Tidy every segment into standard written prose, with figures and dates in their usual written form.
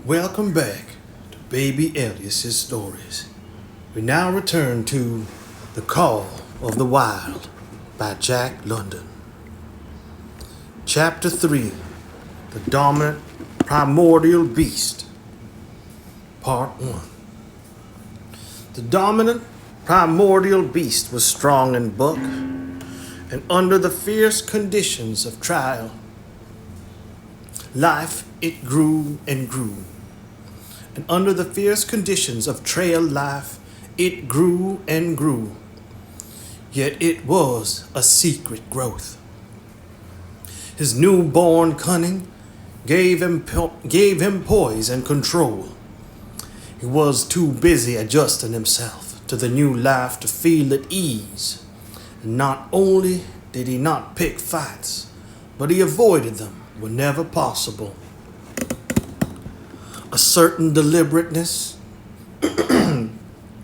Welcome back to Baby Elias's Stories. We now return to The Call of the Wild by Jack London. Chapter 3, The Dominant Primordial Beast. Part 1. The dominant primordial beast was strong in bulk, and under the fierce conditions of trial, life it grew and grew. And under the fierce conditions of trail life, it grew and grew. Yet it was a secret growth. His newborn cunning gave him poise and control. He was too busy adjusting himself to the new life to feel at ease. And not only did he not pick fights, but he avoided them whenever possible. A certain deliberateness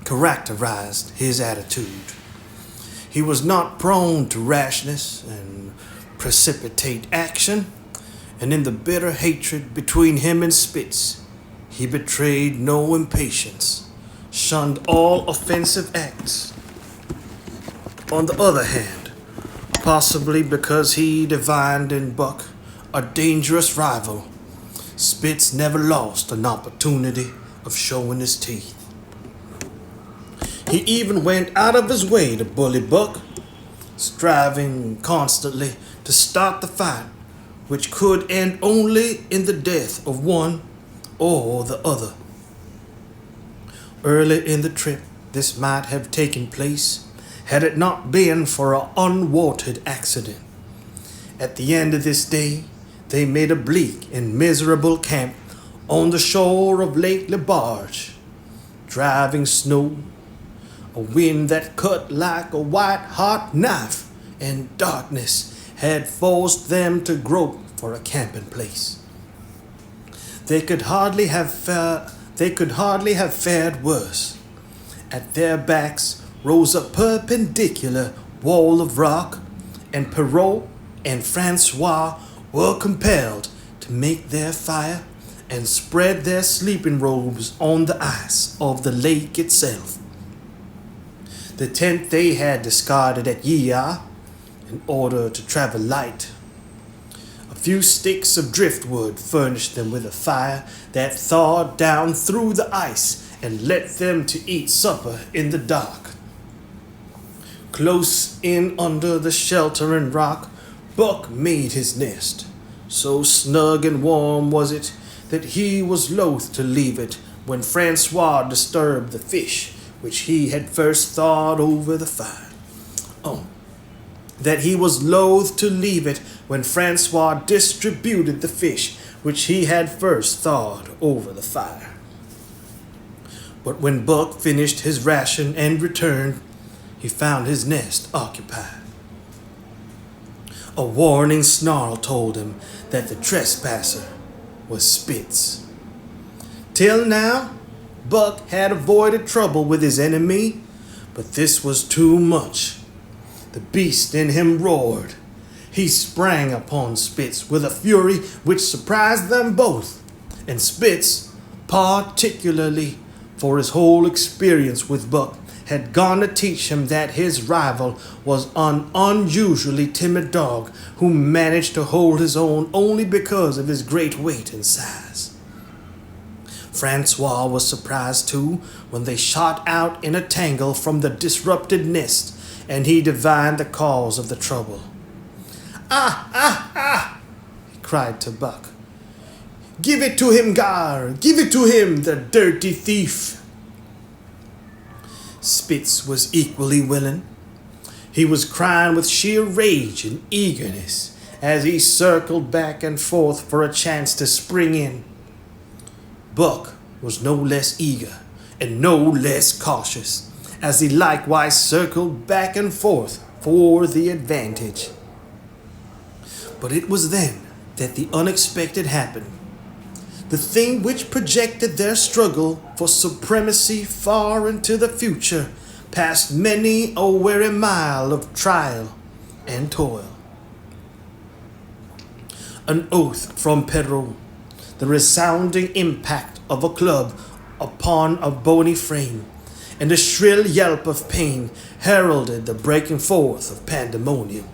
characterized his attitude. He was not prone to rashness and precipitate action, and in the bitter hatred between him and Spitz, he betrayed no impatience, shunned all offensive acts. On the other hand, possibly because he divined in Buck a dangerous rival, Spitz never lost an opportunity of showing his teeth. He even went out of his way to bully Buck, striving constantly to start the fight, which could end only in the death of one or the other. Early in the trip, this might have taken place had it not been for an unwanted accident. At the end of this day, they made a bleak and miserable camp on the shore of Lake Labarge. Driving snow, a wind that cut like a white-hot knife, and darkness had forced them to grope for a camping place. They could hardly have fared worse. At their backs rose a perpendicular wall of rock, and Perrault and Francois were compelled to make their fire and spread their sleeping robes on the ice of the lake itself. The tent they had discarded at Yia in order to travel light. A few sticks of driftwood furnished them with a fire that thawed down through the ice and led them to eat supper in the dark. Close in under the sheltering rock, Buck made his nest. So snug and warm was it that he was loath to leave it when Francois disturbed the fish which he had first thawed over the fire. That he was loath to leave it when Francois distributed the fish which he had first thawed over the fire. But when Buck finished his ration and returned, he found his nest occupied. A warning snarl told him that the trespasser was Spitz. Till now, Buck had avoided trouble with his enemy, but this was too much. The beast in him roared. He sprang upon Spitz with a fury which surprised them both, and Spitz, particularly for his whole experience with Buck, had gone to teach him that his rival was an unusually timid dog who managed to hold his own only because of his great weight and size. Francois was surprised too when they shot out in a tangle from the disrupted nest, and he divined the cause of the trouble. Ah! He cried to Buck. Give it to him, Gar! Give it to him, the dirty thief! Spitz was equally willing. He was crying with sheer rage and eagerness as he circled back and forth for a chance to spring in. Buck was no less eager and no less cautious, as he likewise circled back and forth for the advantage. But it was then that the unexpected happened. The thing which projected their struggle for supremacy far into the future, past many a weary mile of trial and toil. An oath from Perrault, the resounding impact of a club upon a bony frame, and a shrill yelp of pain heralded the breaking forth of pandemonium.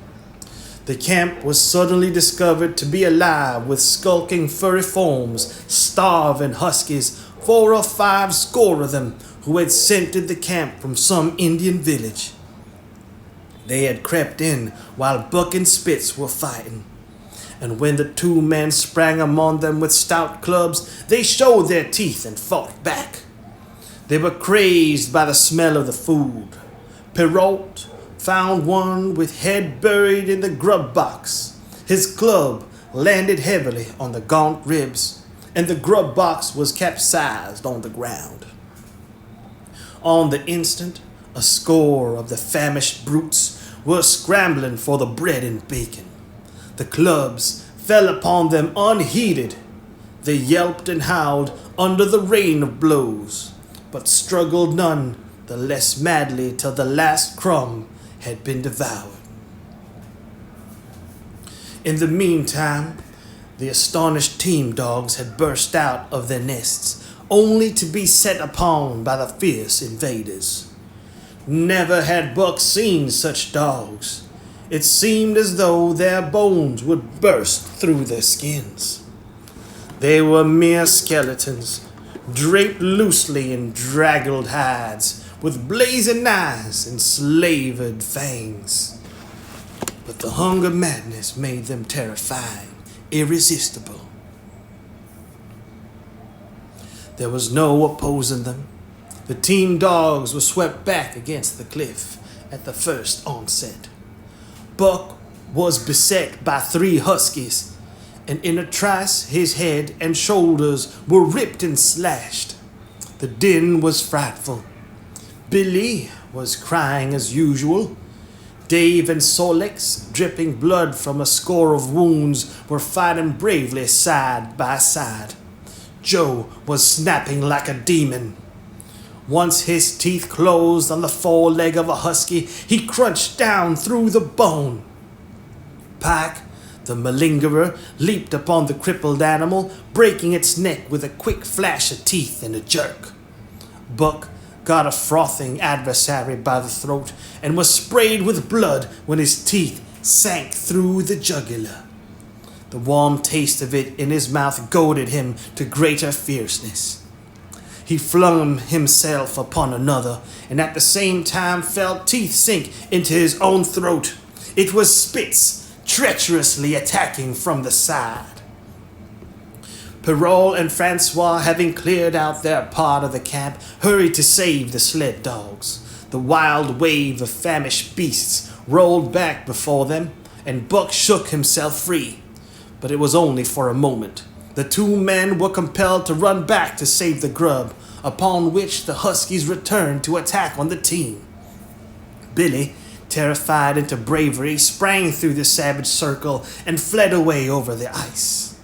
The camp was suddenly discovered to be alive with skulking furry forms, starving huskies, 4 or 5 score of them, who had scented the camp from some Indian village. They had crept in while Buck and Spitz were fighting, and when the 2 men sprang among them with stout clubs, they showed their teeth and fought back. They were crazed by the smell of the food. Perrault found one with head buried in the grub box. His club landed heavily on the gaunt ribs, and the grub box was capsized on the ground. On the instant, a score of the famished brutes were scrambling for the bread and bacon. The clubs fell upon them unheeded. They yelped and howled under the rain of blows, but struggled none the less madly till the last crumb had been devoured. In the meantime, the astonished team dogs had burst out of their nests, only to be set upon by the fierce invaders. Never had Buck seen such dogs. It seemed as though their bones would burst through their skins. They were mere skeletons, draped loosely in draggled hides, with blazing eyes and slavered fangs. But the hunger madness made them terrifying, irresistible. There was no opposing them. The team dogs were swept back against the cliff at the first onset. Buck was beset by 3 huskies, and in a trice his head and shoulders were ripped and slashed. The din was frightful. Billy was crying as usual. Dave and Solex, dripping blood from a score of wounds, were fighting bravely side by side. Joe was snapping like a demon. Once his teeth closed on the foreleg of a husky, he crunched down through the bone. Pike, the malingerer, leaped upon the crippled animal, breaking its neck with a quick flash of teeth and a jerk. Buck got a frothing adversary by the throat and was sprayed with blood when his teeth sank through the jugular. The warm taste of it in his mouth goaded him to greater fierceness. He flung himself upon another, and at the same time felt teeth sink into his own throat. It was Spitz, treacherously attacking from the side. Perrault and Francois, having cleared out their part of the camp, hurried to save the sled dogs. The wild wave of famished beasts rolled back before them, and Buck shook himself free. But it was only for a moment. The 2 men were compelled to run back to save the grub, upon which the huskies returned to attack on the team. Billy, terrified into bravery, sprang through the savage circle and fled away over the ice.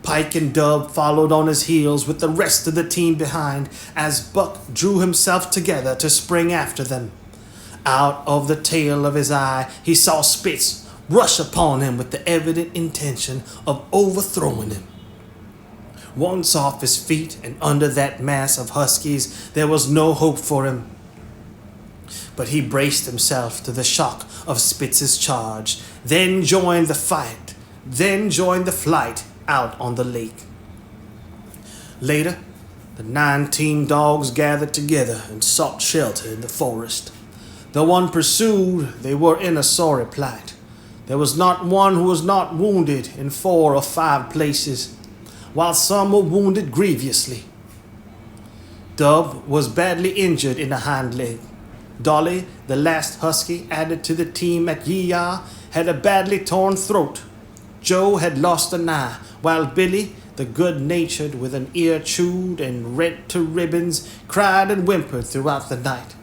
Pike and Dub followed on his heels with the rest of the team behind as Buck drew himself together to spring after them. Out of the tail of his eye, he saw Spitz rush upon him with the evident intention of overthrowing him. Once off his feet and under that mass of huskies, there was no hope for him. But he braced himself to the shock of Spitz's charge, then joined the flight out on the lake. Later, the 9 team dogs gathered together and sought shelter in the forest. Though unpursued, they were in a sorry plight. There was not one who was not wounded in 4 or 5 places, while some were wounded grievously. Dub was badly injured in the hind leg. Dolly, the last husky added to the team at Yee-Yaw, had a badly torn throat. Joe had lost an eye, while Billy, the good-natured with an ear chewed and rent to ribbons, cried and whimpered throughout the night.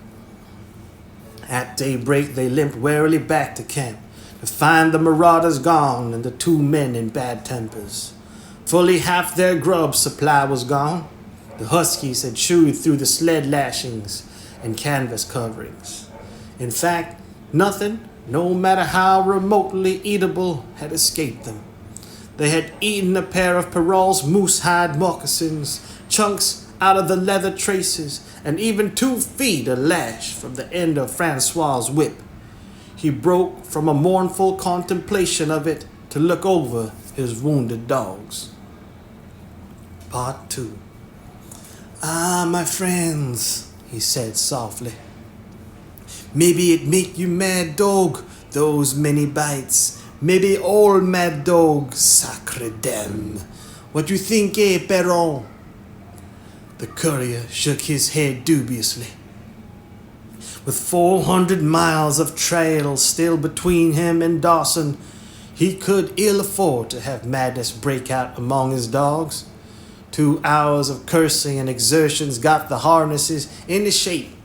At daybreak they limped warily back to camp to find the marauders gone and the 2 men in bad tempers. Fully half their grub supply was gone. The huskies had chewed through the sled lashings and canvas coverings. In fact, nothing, no matter how remotely eatable, had escaped them. They had eaten a pair of Perrault's moose-hide moccasins, chunks out of the leather traces, and even 2 feet of lash from the end of Francois's whip. He broke from a mournful contemplation of it to look over his wounded dogs. Part 2. "Ah, my friends," he said softly. "Maybe it make you mad dog, those many bites. Maybe all mad dog, sacre dame. What you think, Perrault?" The courier shook his head dubiously. With 400 miles of trail still between him and Dawson, he could ill afford to have madness break out among his dogs. 2 hours of cursing and exertions got the harnesses into shape,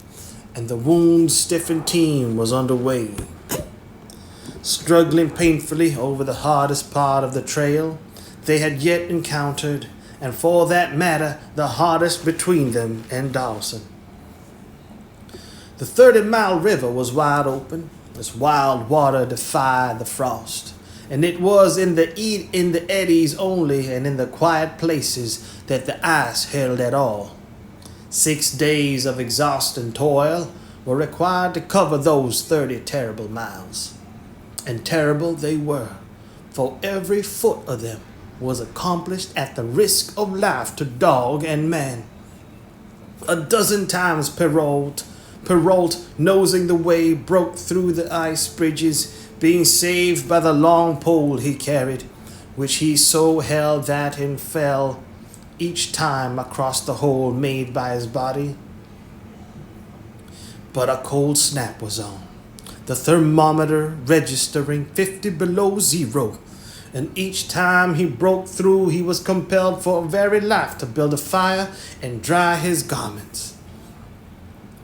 and the wound-stiffened team was underway. Struggling painfully over the hardest part of the trail they had yet encountered, and for that matter, the hardest between them and Dawson. The 30-mile river was wide open. Its wild water defied the frost, and it was in the eddies only and in the quiet places that the ice held at all. 6 days of exhausting toil were required to cover those 30 terrible miles. And terrible they were, for every foot of them was accomplished at the risk of life to dog and man. A dozen times Perrault, nosing the way, broke through the ice bridges, being saved by the long pole he carried, which he so held that and fell each time across the hole made by his body. But a cold snap was on, the thermometer registering 50 below zero, and each time he broke through he was compelled for very life to build a fire and dry his garments.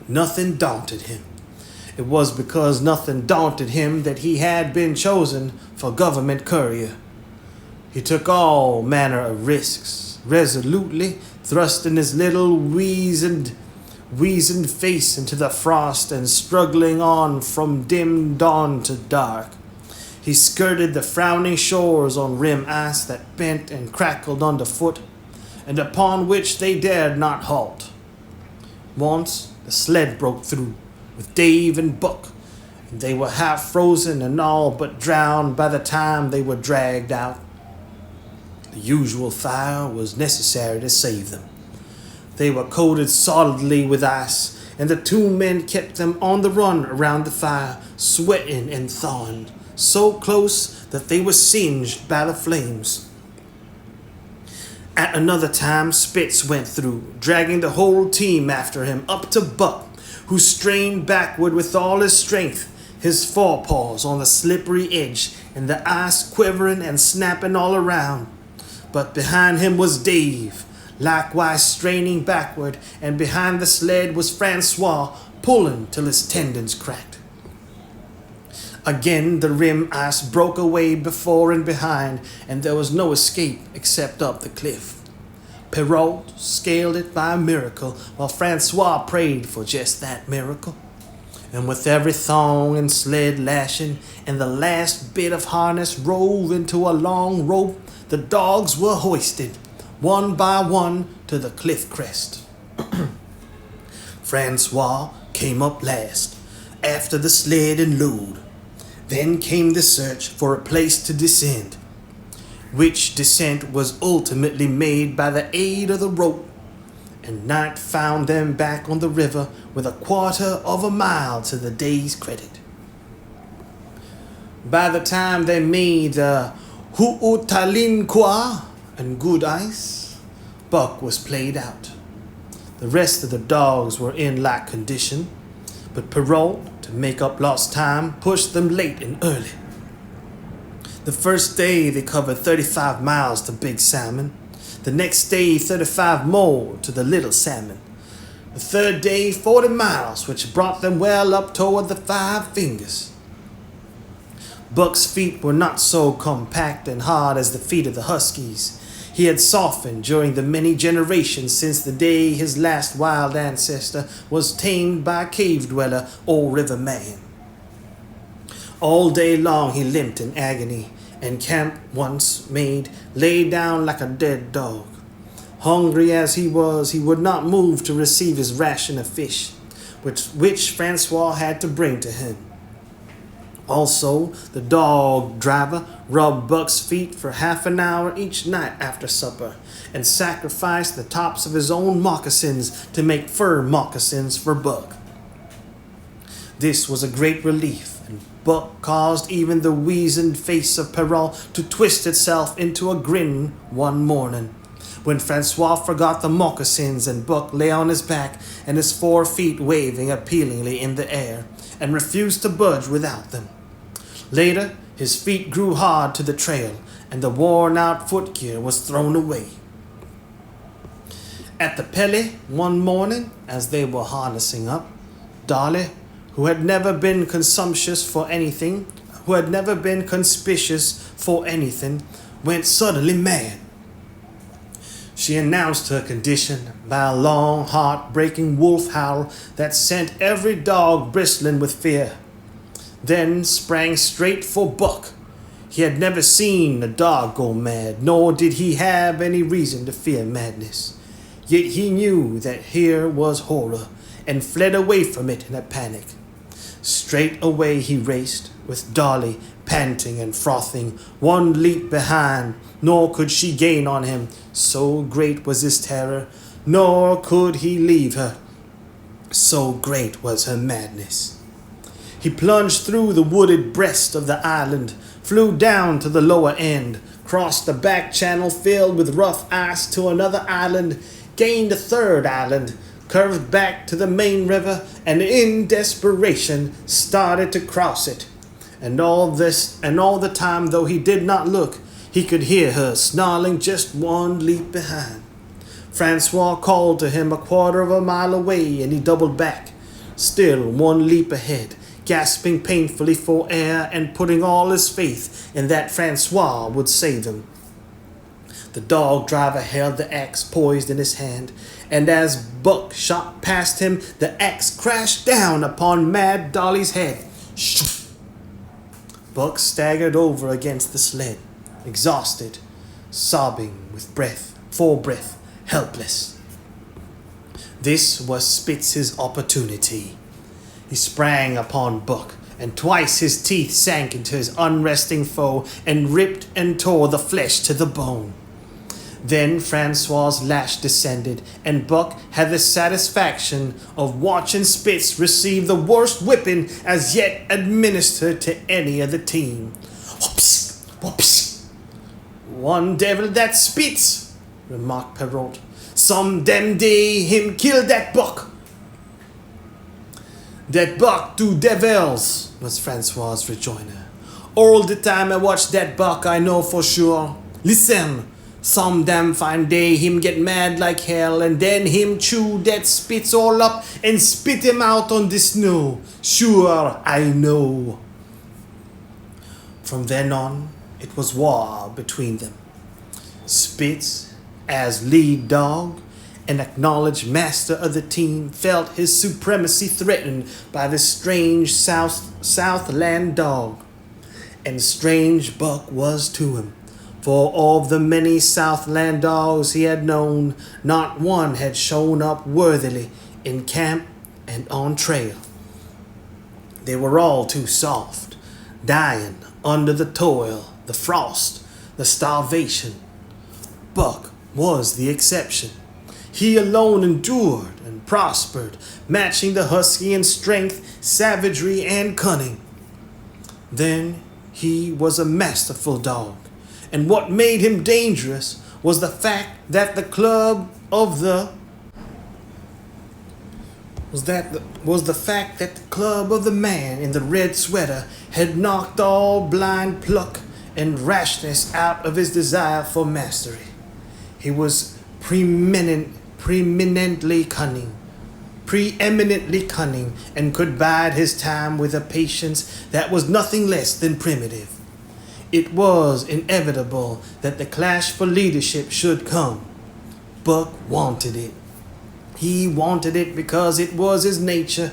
Nothing daunted him. It was because nothing daunted him that he had been chosen for government courier. He took all manner of risks, resolutely thrusting his little weazened face into the frost and struggling on from dim dawn to dark. He skirted the frowning shores on rim ice that bent and crackled underfoot, and upon which they dared not halt. Once the sled broke through with Dave and Buck, and they were half frozen and all but drowned by the time they were dragged out. The usual fire was necessary to save them. They were coated solidly with ice, and the 2 men kept them on the run around the fire, sweating and thawing, so close that they were singed by the flames. At another time, Spitz went through, dragging the whole team after him up to Buck, who strained backward with all his strength, his forepaws on the slippery edge, and the ice quivering and snapping all around. But behind him was Dave, likewise straining backward, and behind the sled was Francois, pulling till his tendons cracked. Again the rim ice broke away before and behind, and there was no escape except up the cliff. Perrault scaled it by a miracle, while Francois prayed for just that miracle. And with every thong and sled lashing, and the last bit of harness rove into a long rope, the dogs were hoisted, one by one, to the cliff crest. Francois came up last, after the sled and load. Then came the search for a place to descend, which descent was ultimately made by the aid of the rope, and night found them back on the river with 1/4 of a mile to the day's credit. By the time they made the Hu'utalinqua and good ice, Buck was played out. The rest of the dogs were in like condition, but Perrault, to make up lost time, pushed them late and early. The first day they covered 35 miles to Big Salmon. The next day 35 more to the Little Salmon. The third day 40 miles, which brought them well up toward the 5 Fingers. Buck's feet were not so compact and hard as the feet of the Huskies. He had softened during the many generations since the day his last wild ancestor was tamed by a cave dweller or river man. All day long he limped in agony, and camp once made, lay down like a dead dog. Hungry as he was, he would not move to receive his ration of fish, which Francois had to bring to him. Also, the dog driver rubbed Buck's feet for half an hour each night after supper, and sacrificed the tops of his own moccasins to make fur moccasins for Buck. This was a great relief, and Buck caused even the weazened face of Perrault to twist itself into a grin one morning, when Francois forgot the moccasins and Buck lay on his back and his 4 feet waving appealingly in the air, and refused to budge without them. Later, his feet grew hard to the trail, and the worn-out footgear was thrown away. At the Pelly one morning, as they were harnessing up, Dolly, who had never been conspicuous for anything, went suddenly mad. She announced her condition by a long, heart-breaking wolf howl that sent every dog bristling with fear. Then sprang straight for Buck. He had never seen a dog go mad, nor did he have any reason to fear madness. Yet he knew that here was horror, and fled away from it in a panic. Straight away he raced, with Dolly panting and frothing, one leap behind, nor could she gain on him, so great was his terror, nor could he leave her, so great was her madness. He plunged through the wooded breast of the island, flew down to the lower end, crossed the back channel filled with rough ice to another island, gained a third island, curved back to the main river, and in desperation started to cross it. And all the time, though he did not look, he could hear her snarling just one leap behind. Francois called to him a quarter of a mile away, and he doubled back, still one leap ahead, gasping painfully for air and putting all his faith in that Francois would save him. The dog driver held the axe poised in his hand, and as Buck shot past him, the axe crashed down upon Mad Dolly's head. Buck staggered over against the sled, exhausted, sobbing for breath, helpless. This was Spitz's opportunity. He sprang upon Buck, and twice his teeth sank into his unresting foe and ripped and tore the flesh to the bone. Then Francois's lash descended, and Buck had the satisfaction of watching Spitz receive the worst whipping as yet administered to any of the team. Whoops! Whoops! "One devil that Spitz," remarked Perrault. "Some damn day him kill that Buck." "That Buck two devils," was Francois's rejoinder. "All the time I watch that Buck, I know for sure. Listen, some damn fine day him get mad like hell, and then him chew that Spitz all up and spit him out on the snow. Sure, I know." From then on, it was war between them. Spitz, as lead dog, an acknowledged master of the team, felt his supremacy threatened by the strange Southland dog. And strange Buck was to him, for of the many Southland dogs he had known, not one had shown up worthily in camp and on trail. They were all too soft, dying under the toil, the frost, the starvation. Buck was the exception. He alone endured and prospered, matching the husky in strength, savagery, and cunning. Then he was a masterful dog, and what made him dangerous was the fact that the club of the man in the red sweater had knocked all blind pluck and rashness out of his desire for mastery. He was preeminently cunning, and could bide his time with a patience that was nothing less than primitive. It was inevitable that the clash for leadership should come. Buck wanted it. He wanted it because it was his nature,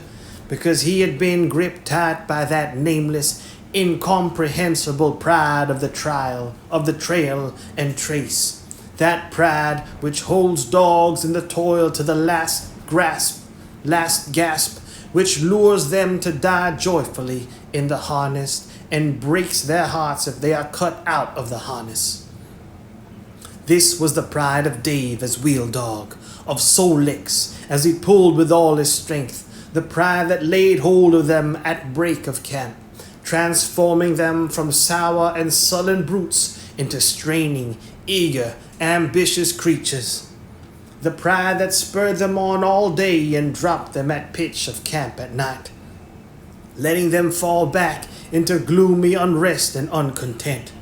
because he had been gripped tight by that nameless, incomprehensible pride of the trail and trace, that pride which holds dogs in the toil to the last gasp, which lures them to die joyfully in the harness and breaks their hearts if they are cut out of the harness. This was the pride of Dave as wheel dog, of Sol-Leks as he pulled with all his strength, the pride that laid hold of them at break of camp, transforming them from sour and sullen brutes into straining, eager, ambitious creatures. The pride that spurred them on all day and dropped them at pitch of camp at night, letting them fall back into gloomy unrest and uncontent.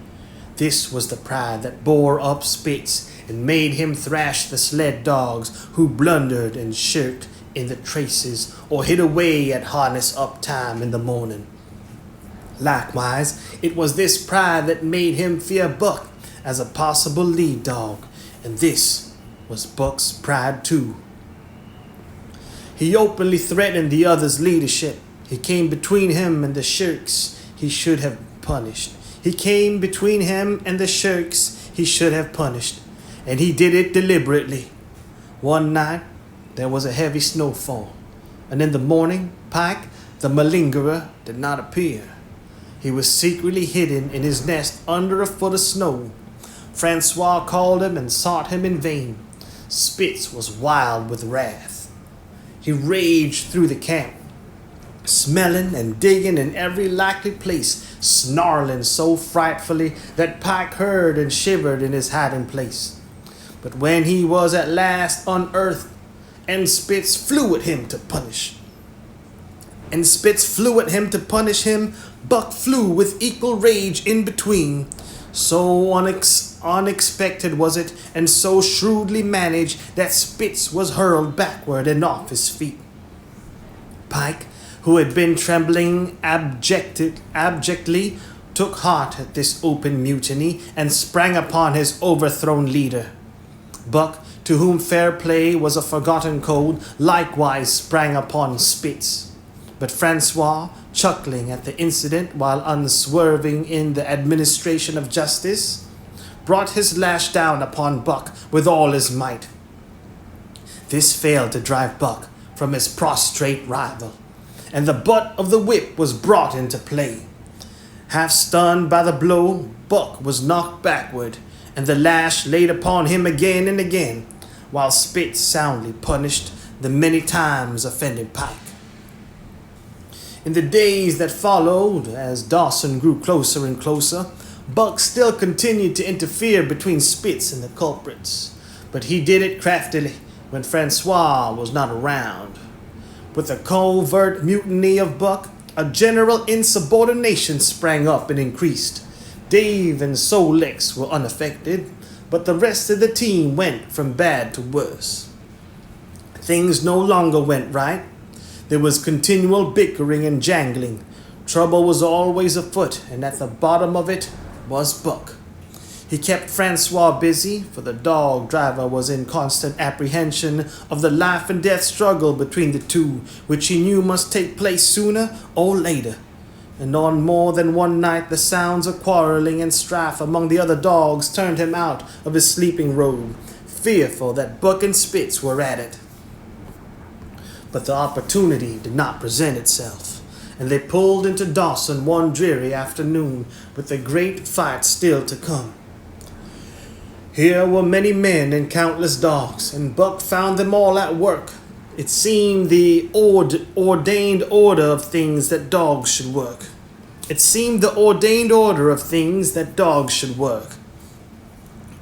This was the pride that bore up Spitz and made him thrash the sled dogs who blundered and shirked in the traces or hid away at harness up time in the morning. Likewise, it was this pride that made him fear Buck as a possible lead dog, and this was Buck's pride too. He openly threatened the other's leadership. He came between him and the shirks he should have punished. And he did it deliberately. One night, there was a heavy snowfall, and in the morning, Pike, the malingerer, did not appear. He was secretly hidden in his nest under a foot of snow. Francois called him and sought him in vain. Spitz was wild with wrath. He raged through the camp, smelling and digging in every likely place, snarling so frightfully that Pike heard and shivered in his hiding place. But when he was at last unearthed, and Spitz flew at him to punish him, Buck flew with equal rage in between. So unexpected was it, and so shrewdly managed, that Spitz was hurled backward and off his feet. Pike, who had been trembling abjectly, took heart at this open mutiny and sprang upon his overthrown leader. Buck, to whom fair play was a forgotten code, likewise sprang upon Spitz. But Francois, chuckling at the incident while unswerving in the administration of justice, brought his lash down upon Buck with all his might. This failed to drive Buck from his prostrate rival, and the butt of the whip was brought into play. Half stunned by the blow, Buck was knocked backward, and the lash laid upon him again and again, while Spitz soundly punished the many times offended Pike. In the days that followed, as Dawson grew closer and closer, Buck still continued to interfere between Spitz and the culprits, but he did it craftily when Francois was not around. With the covert mutiny of Buck, a general insubordination sprang up and increased. Dave and Sol-Leks were unaffected, but the rest of the team went from bad to worse. Things no longer went right. There was continual bickering and jangling. Trouble was always afoot, and at the bottom of it was Buck. He kept Francois busy, for the dog driver was in constant apprehension of the life and death struggle between the two, which he knew must take place sooner or later. And on more than one night the sounds of quarreling and strife among the other dogs turned him out of his sleeping robe, fearful that Buck and Spitz were at it. But the opportunity did not present itself, and they pulled into Dawson one dreary afternoon with the great fight still to come. Here were many men and countless dogs, and Buck found them all at work. It seemed the ordained order of things that dogs should work.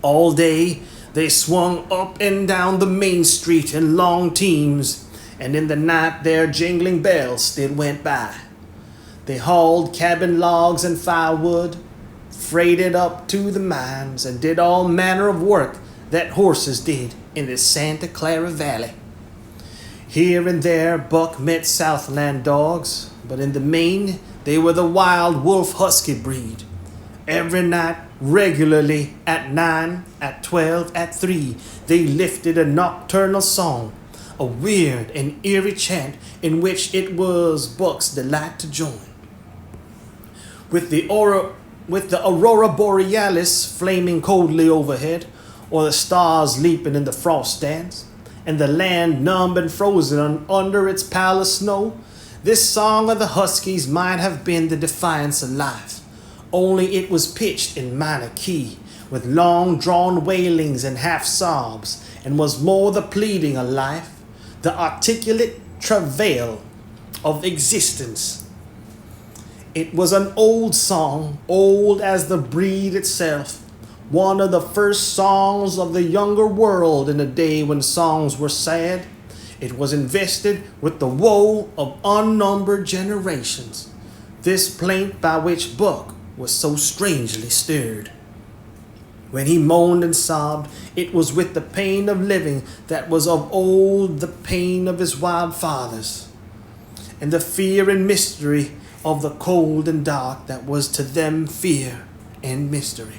All day they swung up and down the main street in long teams, and in the night their jingling bells still went by. They hauled cabin logs and firewood, freighted up to the mines, and did all manner of work that horses did in the Santa Clara Valley. Here and there Buck met Southland dogs, but in the main they were the wild wolf husky breed. Every night, regularly, at 9, at 12, at 3, they lifted a nocturnal song, a weird and eerie chant in which it was Buck's delight to join. with the aurora borealis flaming coldly overhead, or the stars leaping in the frost dance, and the land numb and frozen under its pile of snow, this song of the Huskies might have been the defiance of life, only it was pitched in minor key, with long-drawn wailings and half-sobs, and was more the pleading of life, the articulate travail of existence. It was an old song, old as the breed itself, one of the first songs of the younger world in a day when songs were sad. It was invested with the woe of unnumbered generations, this plaint by which Buck was so strangely stirred. When he moaned and sobbed, it was with the pain of living that was of old the pain of his wild fathers, and the fear and mystery of the cold and dark that was to them fear and mystery.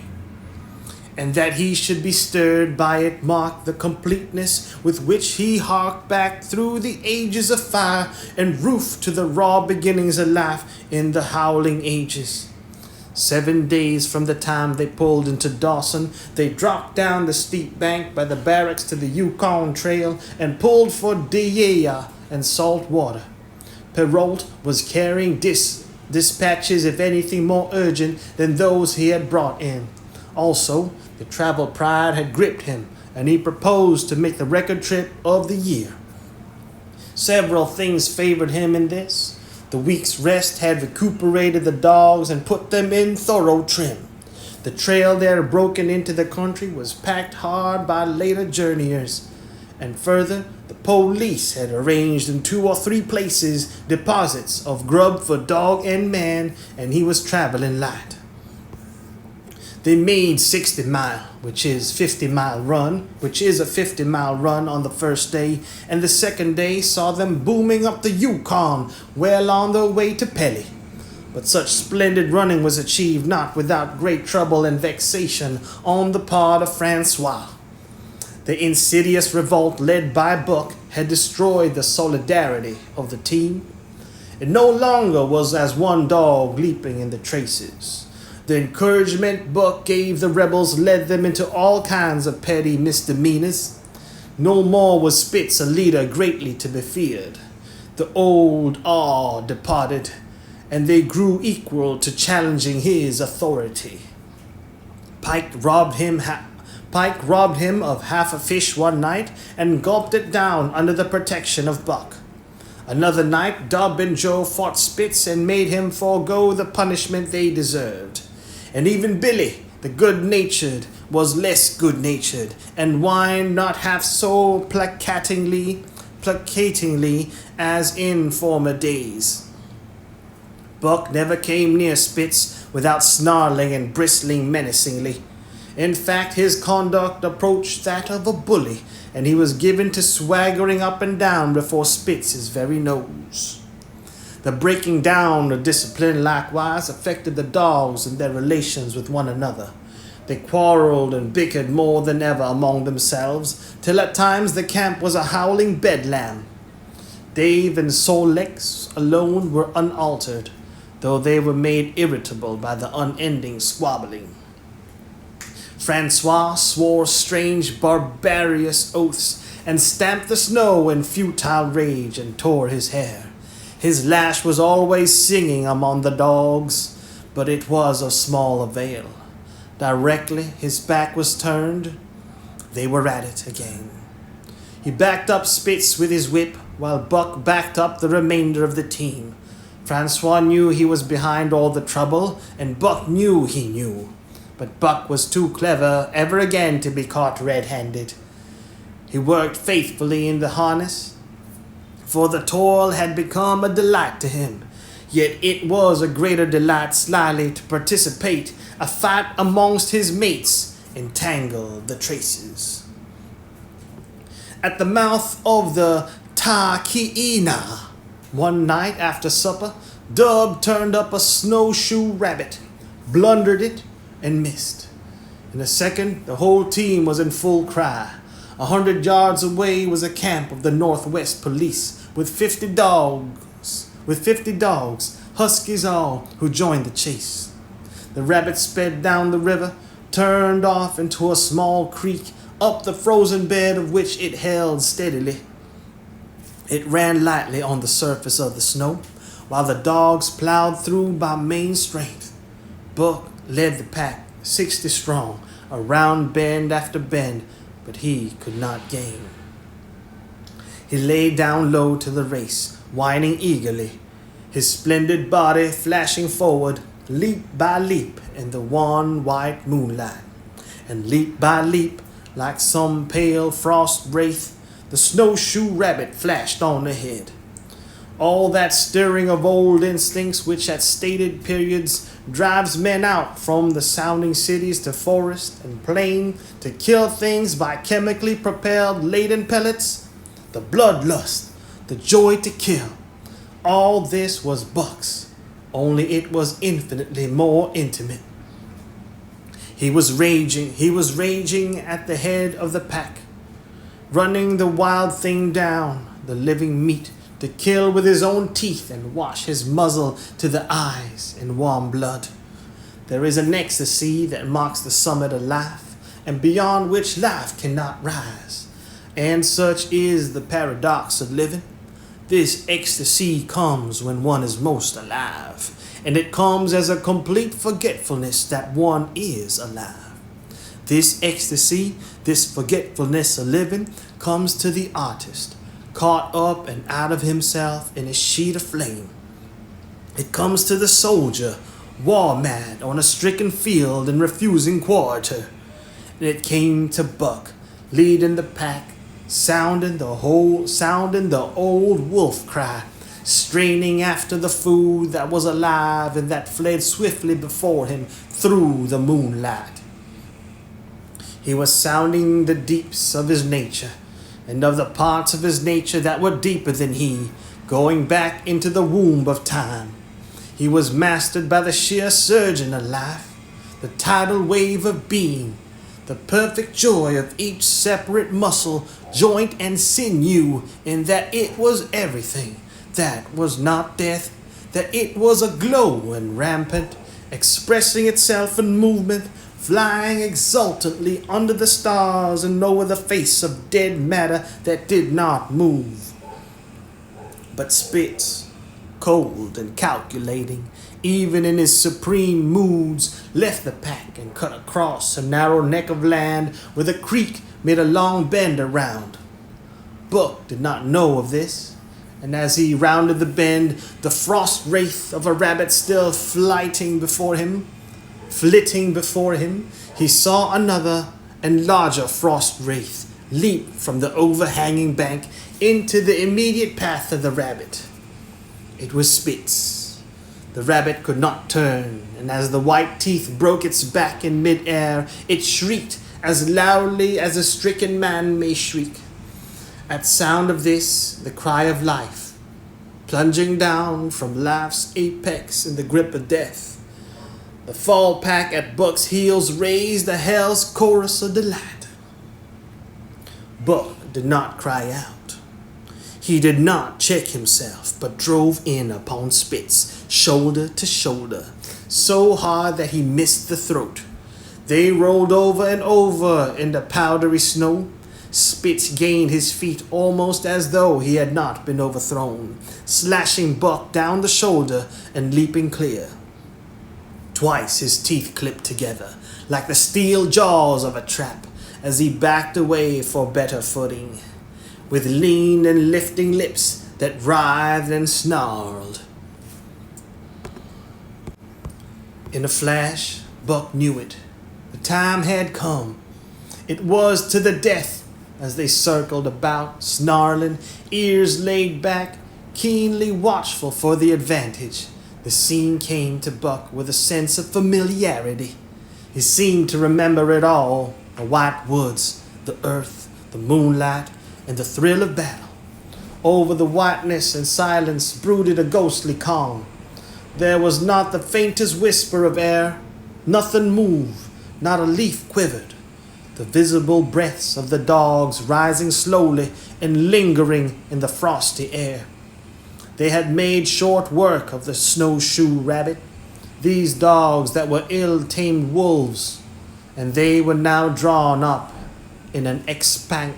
And that he should be stirred by it marked the completeness with which he harked back through the ages of fire and roof to the raw beginnings of life in the howling ages. 7 days from the time they pulled into Dawson, they dropped down the steep bank by the barracks to the Yukon Trail and pulled for Dyea and salt water. Perrault was carrying dispatches, if anything more urgent than those he had brought in. Also, the travel pride had gripped him, and he proposed to make the record trip of the year. Several things favored him in this. The week's rest had recuperated the dogs and put them in thorough trim. The trail they had broken into the country was packed hard by later journeyers. And further, the police had arranged in 2 or 3 places deposits of grub for dog and man, and he was traveling light. They made 60 Mile, which is a 50-mile run on the first day, and the second day saw them booming up the Yukon, well on their way to Pelly. But such splendid running was achieved not without great trouble and vexation on the part of Francois. The insidious revolt led by Buck had destroyed the solidarity of the team. It no longer was as one dog leaping in the traces. The encouragement Buck gave the rebels led them into all kinds of petty misdemeanors. No more was Spitz a leader greatly to be feared. The old awe departed, and they grew equal to challenging his authority. Pike robbed him of half a fish one night and gulped it down under the protection of Buck. Another night, Dub and Joe fought Spitz and made him forego the punishment they deserved. And even Billy, the good-natured, was less good-natured, and whined not half so placatingly as in former days. Buck never came near Spitz without snarling and bristling menacingly. In fact, his conduct approached that of a bully, and he was given to swaggering up and down before Spitz's very nose. The breaking down of discipline likewise affected the dogs in their relations with one another. They quarreled and bickered more than ever among themselves, till at times the camp was a howling bedlam. Dave and Sol-Lex alone were unaltered, though they were made irritable by the unending squabbling. Francois swore strange, barbarous oaths, and stamped the snow in futile rage and tore his hair. His lash was always singing among the dogs, but it was of small avail. Directly his back was turned, they were at it again. He backed up Spitz with his whip, while Buck backed up the remainder of the team. Francois knew he was behind all the trouble, and Buck knew he knew. But Buck was too clever ever again to be caught red-handed. He worked faithfully in the harness, for the toil had become a delight to him. Yet it was a greater delight slyly to participate a fight amongst his mates and tangle the traces. At the mouth of the Takiina, one night after supper, Dub turned up a snowshoe rabbit, blundered it, and missed. In a second, the whole team was in full cry. 100 yards away was a camp of the Northwest Police with 50 dogs huskies all who joined the chase. The rabbit sped down the river, turned off into a small creek, up the frozen bed of which it held steadily. It ran lightly on the surface of the snow, while the dogs plowed through by main strength. Buck led the pack, 60 strong, around bend after bend, but he could not gain. He lay down low to the race, whining eagerly, his splendid body flashing forward, leap by leap in the wan white moonlight. And leap by leap, like some pale frost wraith, the snowshoe rabbit flashed on ahead. All that stirring of old instincts which at stated periods drives men out from the sounding cities to forest and plain to kill things by chemically propelled laden pellets, the bloodlust, the joy to kill, all this was Buck's, only it was infinitely more intimate. He was raging at the head of the pack, running the wild thing down, the living meat, to kill with his own teeth and wash his muzzle to the eyes in warm blood. There is an ecstasy that marks the summit of life, and beyond which life cannot rise. And such is the paradox of living. This ecstasy comes when one is most alive, and it comes as a complete forgetfulness that one is alive. This ecstasy, this forgetfulness of living, comes to the artist, caught up and out of himself in a sheet of flame. It comes to the soldier, war mad on a stricken field and refusing quarter. And it came to Buck, leading the pack, sounding the old wolf cry, straining after the food that was alive and that fled swiftly before him through the moonlight. He was sounding the deeps of his nature, and of the parts of his nature that were deeper than he, going back into the womb of time. He was mastered by the sheer surging of life, the tidal wave of being, the perfect joy of each separate muscle, joint, and sinew, in that it was everything, that was not death, that it was aglow and rampant, expressing itself in movement, flying exultantly under the stars and over the face of dead matter that did not move. But Spitz, cold and calculating, even in his supreme moods, left the pack and cut across a narrow neck of land where the creek made a long bend around. Buck did not know of this, and as he rounded the bend, the frost wraith of a rabbit still flitting before him, he saw another and larger frost wraith leap from the overhanging bank into the immediate path of the rabbit. It was Spitz. The rabbit could not turn, and as the white teeth broke its back in mid-air, it shrieked as loudly as a stricken man may shriek. At sound of this, the cry of life, plunging down from life's apex in the grip of death, the fall pack at Buck's heels raised a hell's chorus of delight. Buck did not cry out. He did not check himself, but drove in upon Spitz, shoulder to shoulder, so hard that he missed the throat. They rolled over and over in the powdery snow. Spitz gained his feet almost as though he had not been overthrown, slashing Buck down the shoulder and leaping clear. Twice his teeth clipped together, like the steel jaws of a trap, as he backed away for better footing, with lean and lifting lips that writhed and snarled. In a flash, Buck knew it. The time had come. It was to the death as they circled about, snarling, ears laid back, keenly watchful for the advantage. The scene came to Buck with a sense of familiarity. He seemed to remember it all, the white woods, the earth, the moonlight, and the thrill of battle. Over the whiteness and silence brooded a ghostly calm. There was not the faintest whisper of air. Nothing moved, not a leaf quivered. The visible breaths of the dogs rising slowly and lingering in the frosty air. They had made short work of the snowshoe rabbit, these dogs that were ill-tamed wolves, and they were now drawn up in an expectant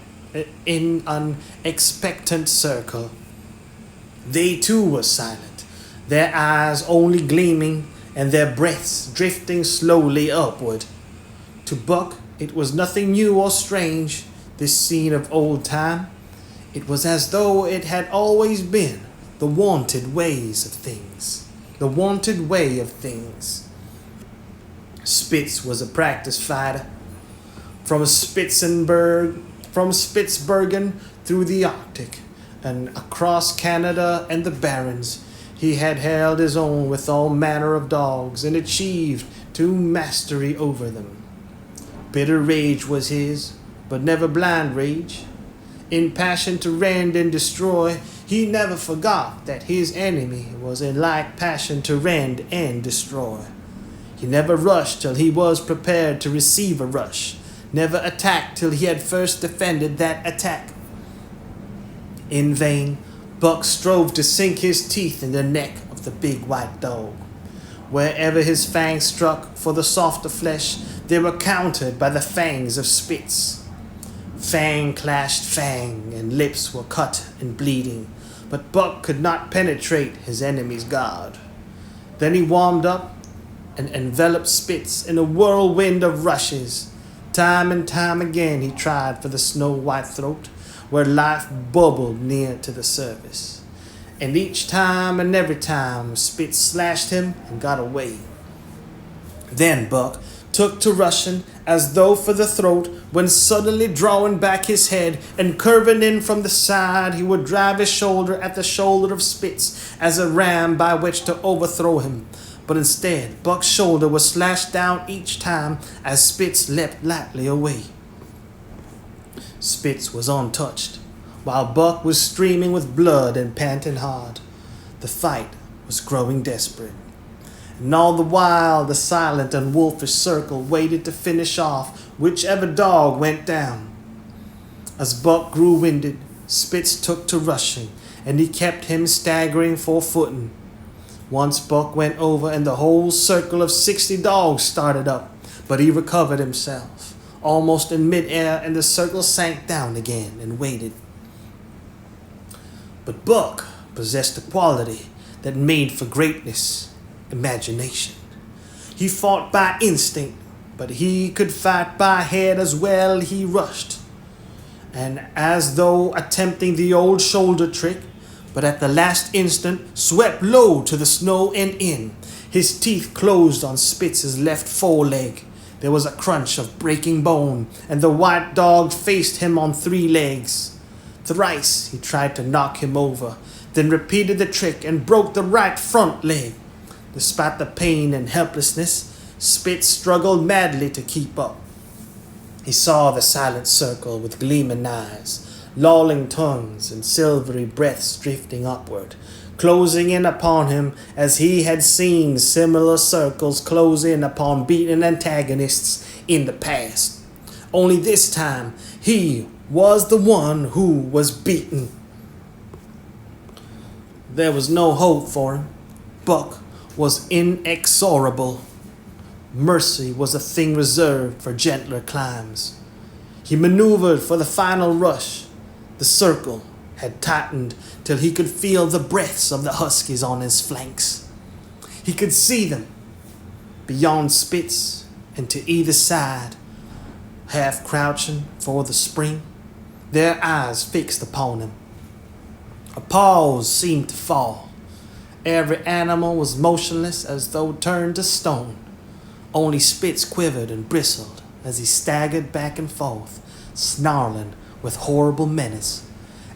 circle. They too were silent, their eyes only gleaming and their breaths drifting slowly upward. To Buck, it was nothing new or strange, this scene of old time. It was as though it had always been the wanted ways of things. The wanted way of things. Spitz was a practiced fighter. From Spitsbergen through the Arctic and across Canada and the Barrens, he had held his own with all manner of dogs and achieved to mastery over them. Bitter rage was his, but never blind rage. In passion to rend and destroy, he never forgot that his enemy was in like passion to rend and destroy. He never rushed till he was prepared to receive a rush, never attacked till he had first defended that attack. In vain, Buck strove to sink his teeth in the neck of the big white dog. Wherever his fangs struck for the softer flesh, they were countered by the fangs of Spitz. Fang clashed fang, and lips were cut and bleeding, but Buck could not penetrate his enemy's guard. Then he warmed up and enveloped Spitz in a whirlwind of rushes. Time and time again he tried for the snow-white throat, where life bubbled near to the surface. And each time and every time Spitz slashed him and got away. Then Buck took to rushing as though for the throat, when suddenly drawing back his head and curving in from the side, he would drive his shoulder at the shoulder of Spitz as a ram by which to overthrow him. But instead, Buck's shoulder was slashed down each time as Spitz leapt lightly away. Spitz was untouched, while Buck was streaming with blood and panting hard. The fight was growing desperate. And all the while, the silent and wolfish circle waited to finish off whichever dog went down. As Buck grew winded, Spitz took to rushing, and he kept him staggering for footing. Once Buck went over, and the whole circle of 60 dogs started up, but he recovered himself, almost in mid-air, and the circle sank down again and waited. But Buck possessed a quality that made for greatness: imagination. He fought by instinct, but he could fight by head as well. He rushed, and as though attempting the old shoulder trick, but at the last instant swept low to the snow and in. His teeth closed on Spitz's left foreleg. There was a crunch of breaking bone, and the white dog faced him on 3 legs. Thrice he tried to knock him over, then repeated the trick and broke the right front leg. Despite the pain and helplessness, Spitz struggled madly to keep up. He saw the silent circle with gleaming eyes, lolling tongues, and silvery breaths drifting upward, closing in upon him as he had seen similar circles close in upon beaten antagonists in the past. Only this time, he was the one who was beaten. There was no hope for him. Buck was inexorable. Mercy was a thing reserved for gentler climes. He maneuvered for the final rush. The circle had tightened till he could feel the breaths of the huskies on his flanks. He could see them beyond Spitz and to either side, half crouching for the spring, their eyes fixed upon him. A pause seemed to fall. Every animal was motionless as though turned to stone. Only Spitz quivered and bristled as he staggered back and forth, snarling with horrible menace,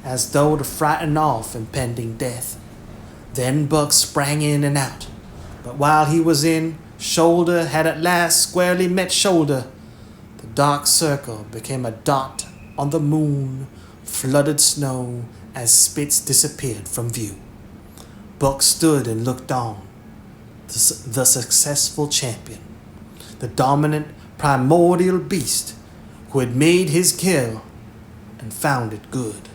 as though to frighten off impending death. Then Buck sprang in and out, but while he was in, shoulder had at last squarely met shoulder. The dark circle became a dot on the moon-flooded snow as Spitz disappeared from view. Buck stood and looked on, the successful champion, the dominant primordial beast who had made his kill and found it good.